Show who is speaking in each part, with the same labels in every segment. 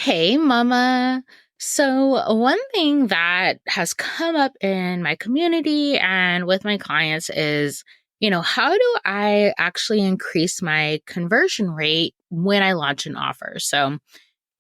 Speaker 1: Hey, Mama. So, one thing that has come up in my community and with my clients is, how do I actually increase my conversion rate when I launch an offer? So,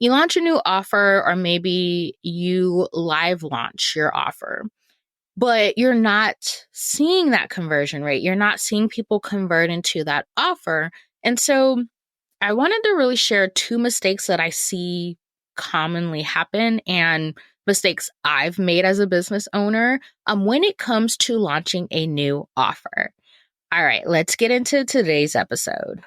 Speaker 1: you launch a new offer, or maybe you live launch your offer, but you're not seeing that conversion rate. You're not seeing people convert into that offer. And so, I wanted to really share two mistakes that I see commonly happen and mistakes I've made as a business owner when it comes to launching a new offer. All right, let's get into today's episode.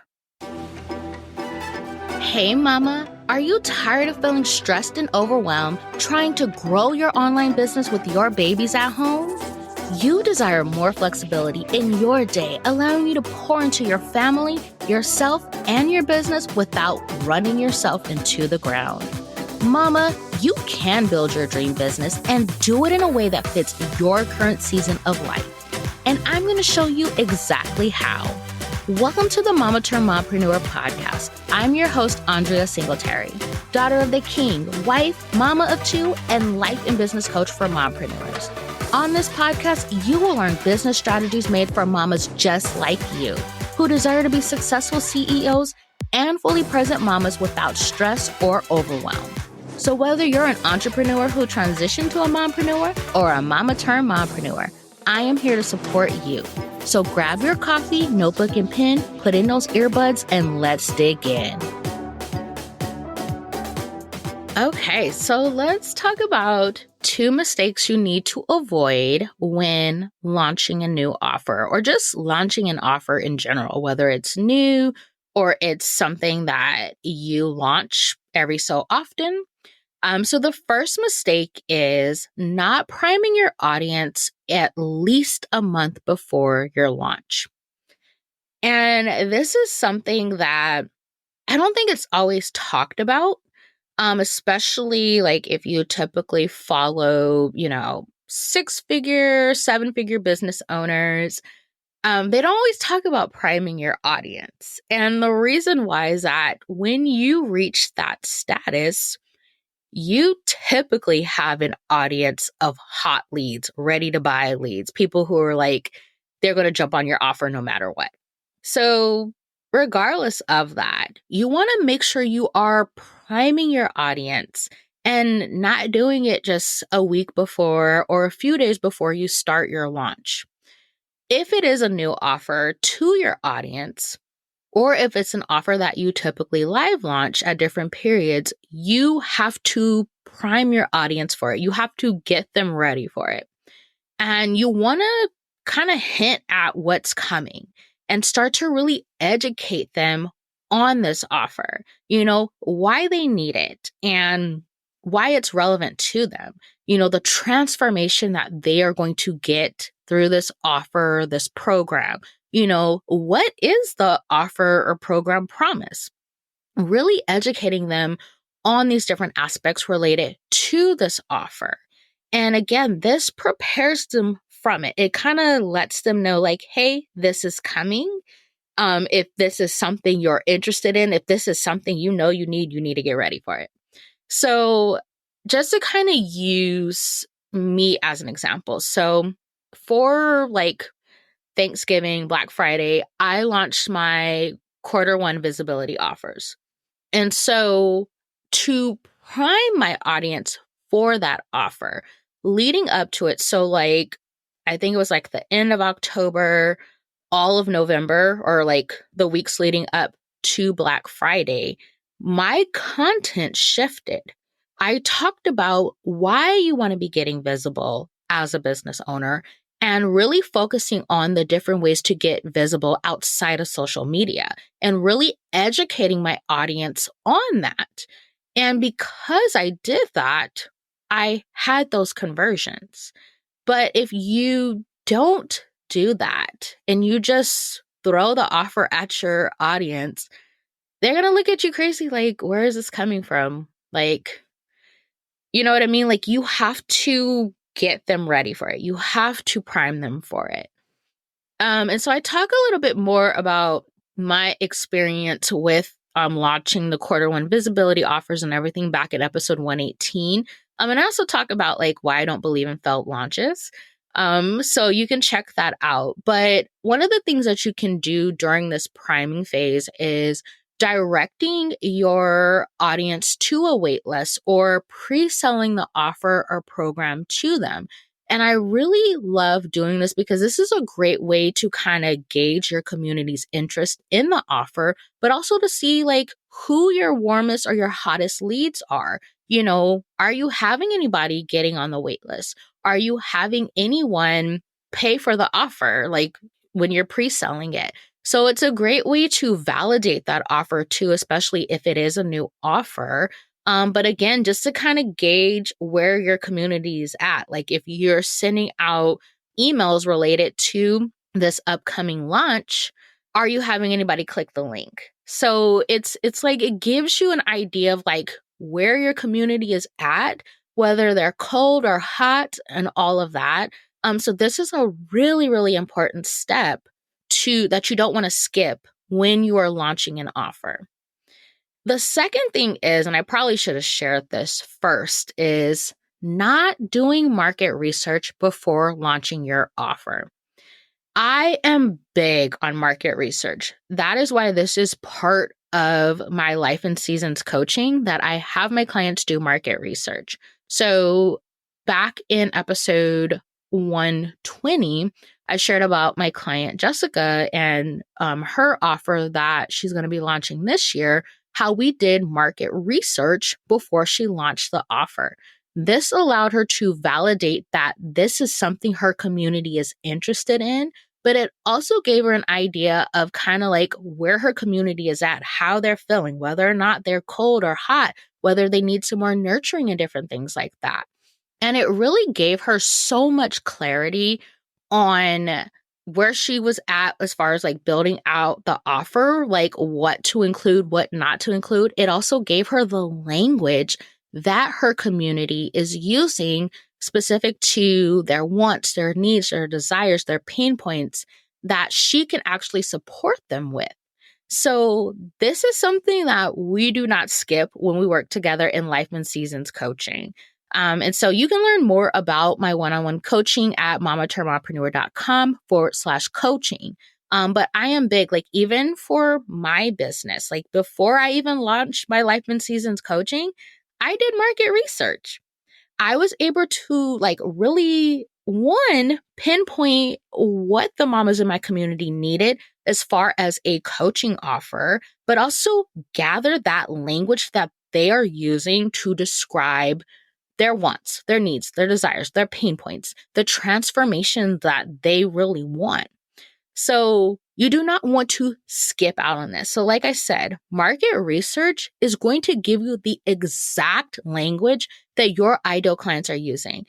Speaker 1: Hey, Mama. Are you tired of feeling stressed and overwhelmed trying to grow your online business with your babies at home? You desire more flexibility in your day, allowing you to pour into your family, yourself, and your business without running yourself into the ground. Mama, you can build your dream business and do it in a way that fits your current season of life. And I'm going to show you exactly how. Welcome to the Mama Turned Mompreneur podcast. I'm your host, Andria Singletary, daughter of the king, wife, mama of two, and life and business coach for mompreneurs. On this podcast, you will learn business strategies made for mamas just like you, who desire to be successful CEOs and fully present mamas without stress or overwhelm. So whether you're an entrepreneur who transitioned to a mompreneur or a mama turned mompreneur, I am here to support you. So grab your coffee, notebook, and pen, put in those earbuds, and let's dig in. Okay, so let's talk about two mistakes you need to avoid when launching a new offer or just launching an offer in general, whether it's new or it's something that you launch every so often. So the first mistake is not priming your audience at least a month before your launch. And this is something that I don't think it's always talked about. Especially like if you typically follow, six-figure, seven-figure business owners, they don't always talk about priming your audience. And the reason why is that when you reach that status, you typically have an audience of hot leads, ready to buy leads, people who are like, they're going to jump on your offer no matter what. So regardless of that, you want to make sure you are priming your audience and not doing it just a week before or a few days before you start your launch. If it is a new offer to your audience, or if it's an offer that you typically live launch at different periods, you have to prime your audience for it. You have to get them ready for it. And you want to kind of hint at what's coming and start to really educate them on this offer, why they need it and why it's relevant to them, the transformation that they are going to get through this offer, this program. What is the offer or program promise? Really educating them on these different aspects related to this offer. And again, this prepares them from it. It kind of lets them know like, hey, this is coming. If this is something you're interested in, if this is something you need to get ready for it. So just to kind of use me as an example. So for like Thanksgiving, Black Friday, I launched my Q1 visibility offers. And so to prime my audience for that offer leading up to it, so like, I think it was like the end of October, all of November, or like the weeks leading up to Black Friday, my content shifted. I talked about why you want to be getting visible as a business owner and really focusing on the different ways to get visible outside of social media and really educating my audience on that. And because I did that, I had those conversions. But if you don't do that and you just throw the offer at your audience, they're going to look at you crazy like, where is this coming from? Like, you know what I mean? Like, you have to get them ready for it. You have to prime them for it. And so I talk a little bit more about my experience with launching the quarter one visibility offers and everything back in episode 118. And I also talk about like why I don't believe in failed launches. So you can check that out. But one of the things that you can do during this priming phase is directing your audience to a waitlist or pre-selling the offer or program to them. And I really love doing this because this is a great way to kind of gauge your community's interest in the offer, but also to see like who your warmest or your hottest leads are. You know, are you having anybody getting on the wait list? Are you having anyone pay for the offer, like when you're pre-selling it? So it's a great way to validate that offer too, especially if it is a new offer. But again, just to kind of gauge where your community is at. Like if you're sending out emails related to this upcoming launch, are you having anybody click the link? So it's like it gives you an idea of like where your community is at, whether they're cold or hot and all of that. So this is a really, really important step that you don't want to skip when you are launching an offer. The second thing is, and I probably should have shared this first, is not doing market research before launching your offer. I am big on market research. That is why this is part of my life and seasons coaching, that I have my clients do market research. So back in episode 120, I shared about my client Jessica and her offer that she's going to be launching this year, how we did market research before she launched the offer. This allowed her to validate that this is something her community is interested in, but it also gave her an idea of kind of like where her community is at, how they're feeling, whether or not they're cold or hot, whether they need some more nurturing and different things like that. And it really gave her so much clarity on where she was at as far as like building out the offer, like what to include, what not to include. It also gave her the language that her community is using specific to their wants, their needs, their desires, their pain points that she can actually support them with. So this is something that we do not skip when we work together in Life and Seasons coaching. And so you can learn more about my one-on-one coaching at mamatermompreneur.com/coaching. But I am big, like even for my business, like before I even launched my Life and Seasons coaching, I did market research. I was able to like really, one, pinpoint what the mamas in my community needed as far as a coaching offer, but also gather that language that they are using to describe their wants, their needs, their desires, their pain points, the transformation that they really want. So you do not want to skip out on this. So like I said, market research is going to give you the exact language that your ideal clients are using.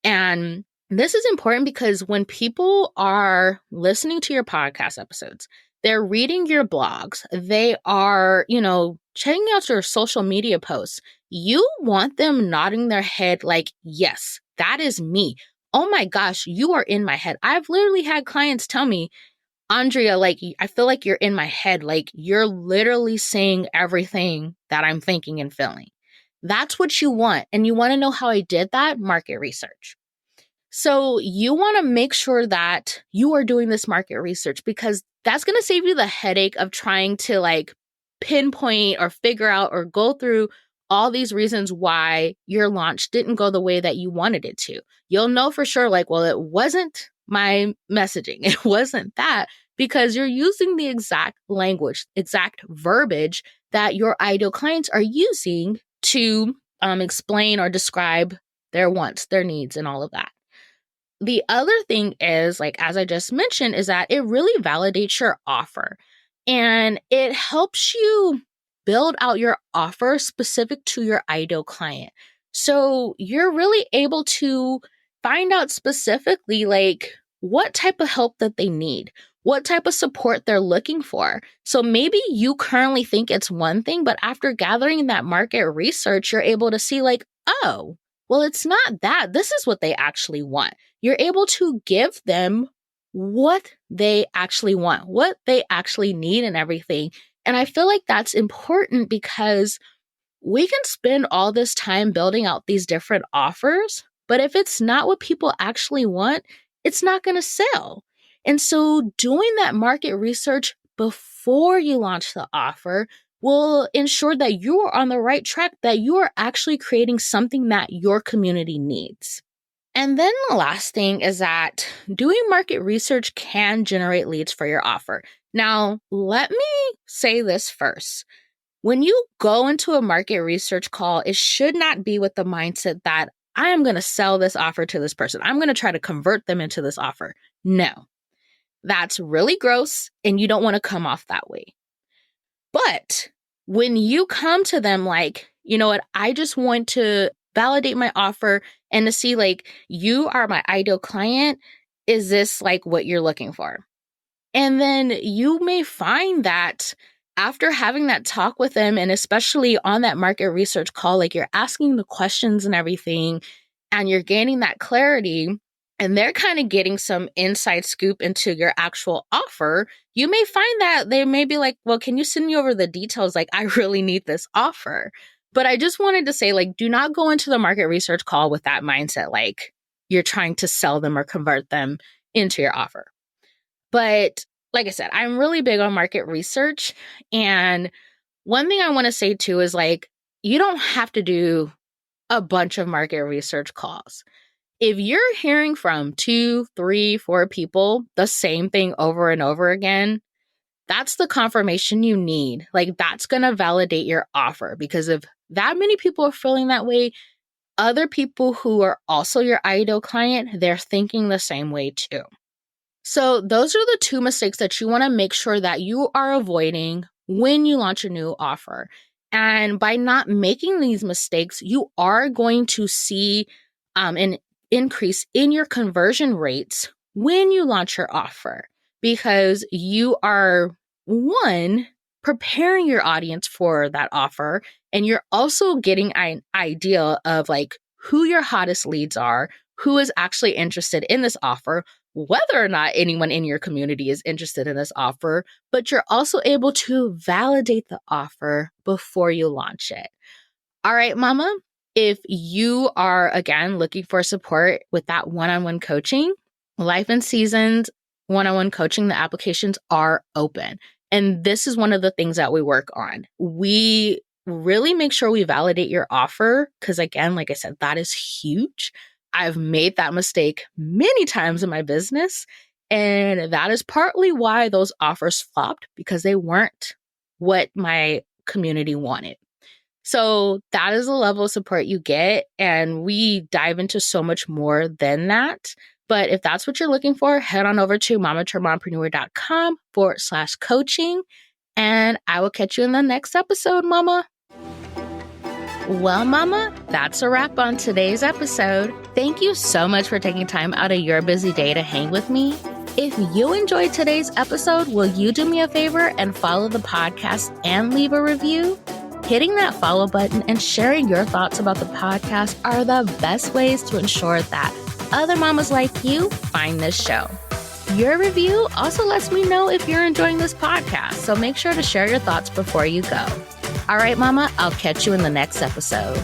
Speaker 1: And this is important because when people are listening to your podcast episodes, they're reading your blogs, they are, checking out your social media posts, you want them nodding their head like, yes, that is me. Oh my gosh, you are in my head. I've literally had clients tell me, Andria, like, I feel like you're in my head. Like, you're literally saying everything that I'm thinking and feeling. That's what you want. And you want to know how I did that? Market research. So you want to make sure that you are doing this market research because that's going to save you the headache of trying to like pinpoint or figure out or go through all these reasons why your launch didn't go the way that you wanted it to. You'll know for sure, like, well, it wasn't my messaging. It wasn't that because you're using the exact language, exact verbiage that your ideal clients are using to explain or describe their wants, their needs, and all of that. The other thing is, like, as I just mentioned, is that it really validates your offer and it helps you build out your offer specific to your ideal client. So you're really able to find out specifically, like, what type of help that they need, what type of support they're looking for. So maybe you currently think it's one thing, but after gathering that market research, you're able to see, like, oh, well, it's not that. This is what they actually want. You're able to give them what they actually want, what they actually need and everything. And I feel like that's important because we can spend all this time building out these different offers, but if it's not what people actually want, it's not going to sell. And so doing that market research before you launch the offer will ensure that you are on the right track, that you are actually creating something that your community needs. And then the last thing is that doing market research can generate leads for your offer. Now, let me say this first. When you go into a market research call, it should not be with the mindset that I am going to sell this offer to this person. I'm going to try to convert them into this offer. No, that's really gross, and you don't want to come off that way. But when you come to them like, you know what, I just want to validate my offer and to see like, you are my ideal client. Is this like what you're looking for? And then you may find that after having that talk with them, and especially on that market research call, like you're asking the questions and everything, and you're gaining that clarity, and they're kind of getting some inside scoop into your actual offer, you may find that they may be like, well, can you send me over the details? Like, I really need this offer. But I just wanted to say, like, do not go into the market research call with that mindset, like you're trying to sell them or convert them into your offer. But like I said, I'm really big on market research. And one thing I want to say too is like, you don't have to do a bunch of market research calls. If you're hearing from 2, 3, 4 people the same thing over and over again, that's the confirmation you need. Like, that's going to validate your offer, because if that many people are feeling that way, other people who are also your ideal client, they're thinking the same way too. So those are the 2 mistakes that you want to make sure that you are avoiding when you launch a new offer. And by not making these mistakes, you are going to see an increase in your conversion rates when you launch your offer, because you are, one, preparing your audience for that offer, and you're also getting an idea of like who your hottest leads are, who is actually interested in this offer, whether or not anyone in your community is interested in this offer, but you're also able to validate the offer before you launch it. All right, mama, if you are, again, looking for support with that one-on-one coaching, Life in Seasons one-on-one coaching, the applications are open. And this is one of the things that we work on. We really make sure we validate your offer because, again, like I said, that is huge. I've made that mistake many times in my business, and that is partly why those offers flopped, because they weren't what my community wanted. So that is the level of support you get, and we dive into so much more than that. But if that's what you're looking for, head on over to mamaturnmompreneur.com/coaching, and I will catch you in the next episode, mama. Well, mama, that's a wrap on today's episode. Thank you so much for taking time out of your busy day to hang with me. If you enjoyed today's episode, will you do me a favor and follow the podcast and leave a review? Hitting that follow button and sharing your thoughts about the podcast are the best ways to ensure that other mamas like you find this show. Your review also lets me know if you're enjoying this podcast, so make sure to share your thoughts before you go. All right, mama, I'll catch you in the next episode.